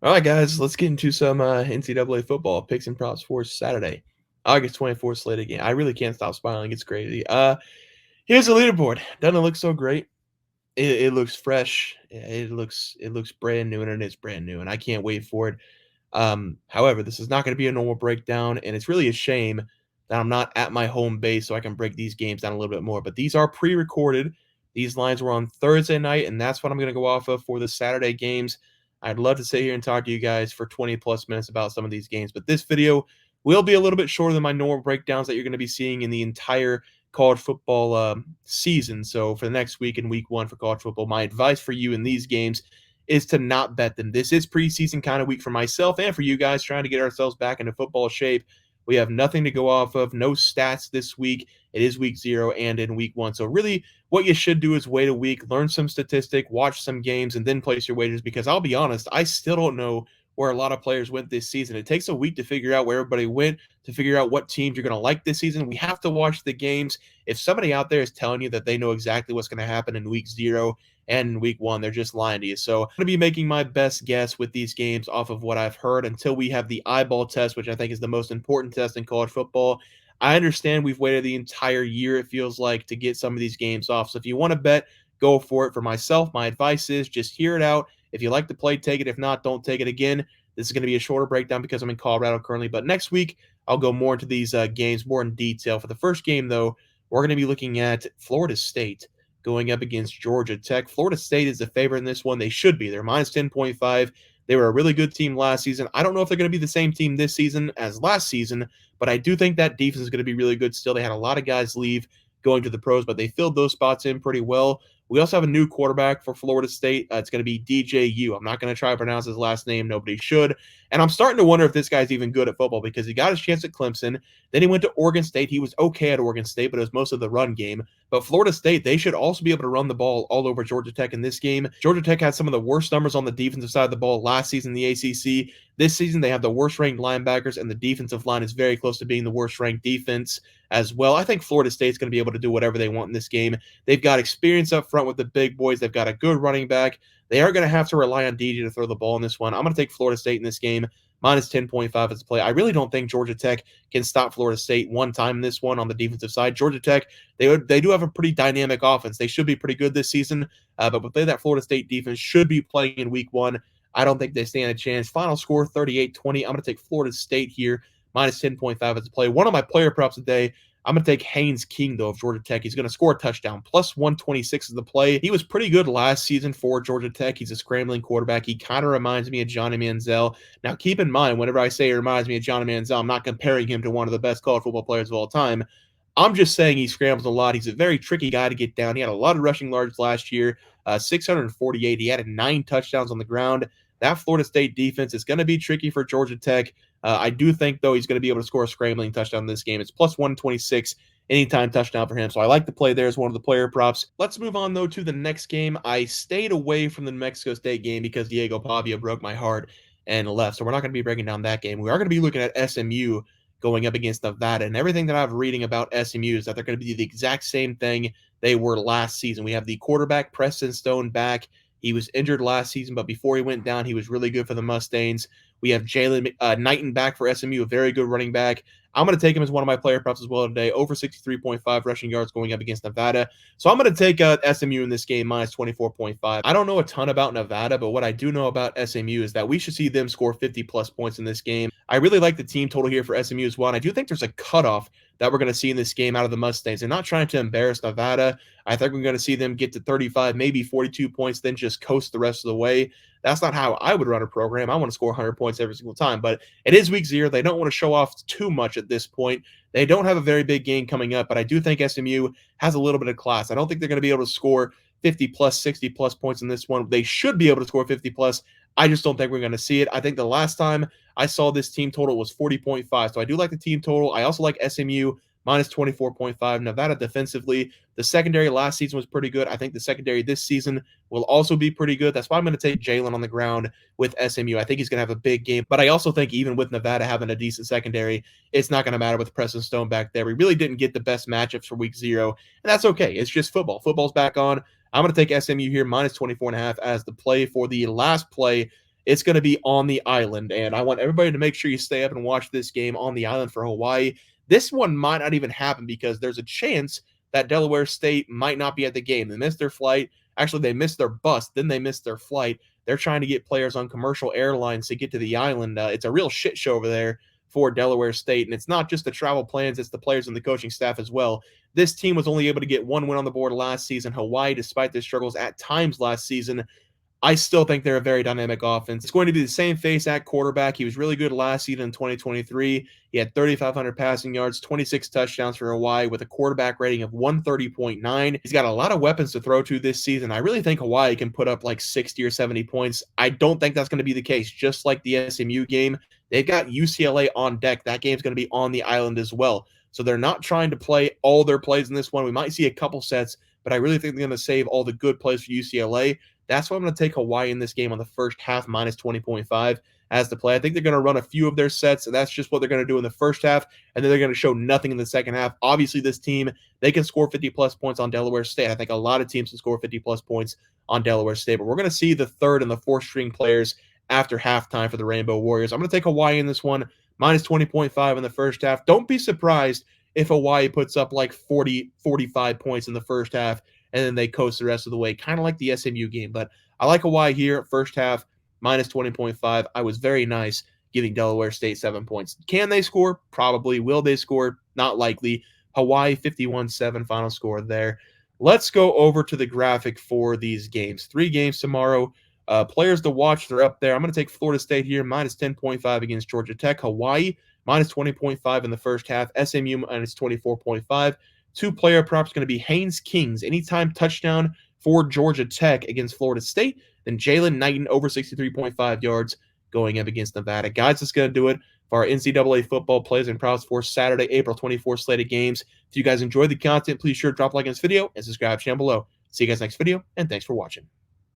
All right, guys, let's get into some NCAA football picks and props for Saturday, August 24th slate again. I really can't stop smiling. It's crazy. Here's the leaderboard. Doesn't it look so great? It looks fresh. It looks brand new, and it's brand new, and I can't wait for it. However, this is not going to be a normal breakdown, and it's really a shame that I'm not at my home base so I can break these games down a little bit more. But these are pre-recorded. These lines were on Thursday night, and that's what I'm going to go off of for the Saturday games. I'd love to sit here and talk to you guys for 20 plus minutes about some of these games, but this video will be a little bit shorter than my normal breakdowns that you're going to be seeing in the entire college football season. So for the next week and week one for college football, my advice for you in these games is to not bet them. This is preseason kind of week for myself and for you guys trying to get ourselves back into football shape. We have nothing to go off of, no stats this week. It is week 0 and in week 1. So really what you should do is wait a week, learn some statistic, watch some games, and then place your wagers, because I'll be honest, I still don't know where a lot of players went this season. It takes a week to figure out where everybody went, to figure out what teams you're going to like this season. We have to watch the games. If somebody out there is telling you that they know exactly what's going to happen in week 0 and in week 1, they're just lying to you. So I'm going to be making my best guess with these games off of what I've heard until we have the eyeball test, which I think is the most important test in college football. I understand we've waited the entire year, it feels like, to get some of these games off. So if you want to bet, go for it. For myself, my advice is just hear it out. If you like to play, take it. If not, don't take it. Again, this is going to be a shorter breakdown because I'm in Colorado currently. But next week, I'll go more into these games more in detail. For the first game, though, we're going to be looking at Florida State going up against Georgia Tech. Florida State is the favorite in this one. They should be. They're minus 10.5. They were a really good team last season. I don't know if they're going to be the same team this season as last season, but I do think that defense is going to be really good still. They had a lot of guys leave going to the pros, but they filled those spots in pretty well. We also have a new quarterback for Florida State. It's going to be DJU. I'm not going to try to pronounce his last name. Nobody should. And I'm starting to wonder if this guy's even good at football, because he got his chance at Clemson. Then he went to Oregon State. He was okay at Oregon State, but it was most of the run game. But Florida State, they should also be able to run the ball all over Georgia Tech in this game. Georgia Tech had some of the worst numbers on the defensive side of the ball last season in the ACC. This season, they have the worst ranked linebackers, and the defensive line is very close to being the worst ranked defense as well. I think Florida State's going to be able to do whatever they want in this game. They've got experience up front with the big boys. They've got a good running back. They are going to have to rely on DJ to throw the ball in this one. I'm going to take Florida State in this game, minus 10.5 as a play. I really don't think Georgia Tech can stop Florida State one time in this one on the defensive side. Georgia Tech, they do have a pretty dynamic offense. They should be pretty good this season, but with that Florida State defense should be playing in week 1. I don't think they stand a chance. Final score, 38-20. I'm going to take Florida State here, minus 10.5 as a play. One of my player props today, I'm going to take Haynes King, though, of Georgia Tech. He's going to score a touchdown, plus 126 is the play. He was pretty good last season for Georgia Tech. He's a scrambling quarterback. He kind of reminds me of Johnny Manziel. Now, keep in mind, whenever I say he reminds me of Johnny Manziel, I'm not comparing him to one of the best college football players of all time. I'm just saying he scrambles a lot. He's a very tricky guy to get down. He had a lot of rushing yards last year, 648. He had 9 touchdowns on the ground. That Florida State defense is going to be tricky for Georgia Tech. I do think, though, he's going to be able to score a scrambling touchdown in this game. It's plus 126, anytime touchdown for him. So I like the play there as one of the player props. Let's move on, though, to the next game. I stayed away from the New Mexico State game because Diego Pavia broke my heart and left. So we're not going to be breaking down that game. We are going to be looking at SMU going up against Nevada. And everything that I'm reading about SMU is that they're going to be the exact same thing they were last season. We have the quarterback, Preston Stone, back. He was injured last season, but before he went down, he was really good for the Mustangs. We have Jalen Knighton back for SMU, a very good running back. I'm going to take him as one of my player props as well today, over 63.5 rushing yards going up against Nevada. So I'm going to take SMU in this game, minus 24.5. I don't know a ton about Nevada, but what I do know about SMU is that we should see them score 50-plus points in this game. I really like the team total here for SMU as well, and I do think there's a cutoff that we're going to see in this game out of the Mustangs. They're not trying to embarrass Nevada. I think we're going to see them get to 35, maybe 42 points, then just coast the rest of the way. That's not how I would run a program. I want to score 100 points every single time, but it is week 0. They don't want to show off too much at this point. They don't have a very big game coming up, but I do think SMU has a little bit of class. I don't think they're going to be able to score 50-plus, 60-plus points in this one. They should be able to score 50-plus. I just don't think we're going to see it. I think the last time I saw this team total was 40.5, so I do like the team total. I also like SMU, minus 24.5. Nevada defensively, the secondary last season was pretty good. I think the secondary this season will also be pretty good. That's why I'm going to take Jalen on the ground with SMU. I think he's going to have a big game, but I also think even with Nevada having a decent secondary, it's not going to matter with Preston Stone back there. We really didn't get the best matchups for week 0, and that's okay. It's just football. Football's back on. I'm going to take SMU here, minus 24.5 as the play. For the last play, it's going to be on the island. And I want everybody to make sure you stay up and watch this game on the island for Hawaii. This one might not even happen because there's a chance that Delaware State might not be at the game. They missed their flight. Actually, they missed their bus. Then they missed their flight. They're trying to get players on commercial airlines to get to the island. It's a real shit show over there for Delaware State. And it's not just the travel plans, it's the players and the coaching staff as well. This team was only able to get one win on the board last season. Hawaii, despite their struggles at times last season, I still think they're a very dynamic offense. It's going to be the same face at quarterback. He was really good last season in 2023. He had 3,500 passing yards, 26 touchdowns for Hawaii with a quarterback rating of 130.9. He's got a lot of weapons to throw to this season. I really think Hawaii can put up like 60 or 70 points. I don't think that's going to be the case, just like the SMU game. They've got UCLA on deck. That game's going to be on the island as well. So they're not trying to play all their plays in this one. We might see a couple sets, but I really think they're going to save all the good plays for UCLA. That's why I'm going to take Hawaii in this game on the first half, minus 20.5 as the play. I think they're going to run a few of their sets, and that's just what they're going to do in the first half, and then they're going to show nothing in the second half. Obviously, this team, they can score 50-plus points on Delaware State. I think a lot of teams can score 50-plus points on Delaware State, but we're going to see the third and the fourth string players after halftime for the Rainbow Warriors. I'm going to take Hawaii in this one, minus 20.5 in the first half. Don't be surprised if Hawaii puts up like 40, 45 points in the first half, and then they coast the rest of the way, kind of like the SMU game. But I like Hawaii here, first half, minus 20.5. I was very nice giving Delaware State 7 points. Can they score? Probably. Will they score? Not likely. Hawaii 51-7 final score there. Let's go over to the graphic for these games. 3 games tomorrow. Players to watch, they're up there. I'm going to take Florida State here, minus 10.5 against Georgia Tech. Hawaii, minus 20.5 in the first half. SMU, minus 24.5. 2-player props going to be Haynes Kings, anytime touchdown for Georgia Tech against Florida State. Then Jalen Knighton over 63.5 yards going up against Nevada. Guys, that's going to do it for our NCAA football plays and props for Saturday, April 24th slated games. If you guys enjoyed the content, please sure to drop a like on this video and subscribe to the channel below. See you guys next video, and thanks for watching.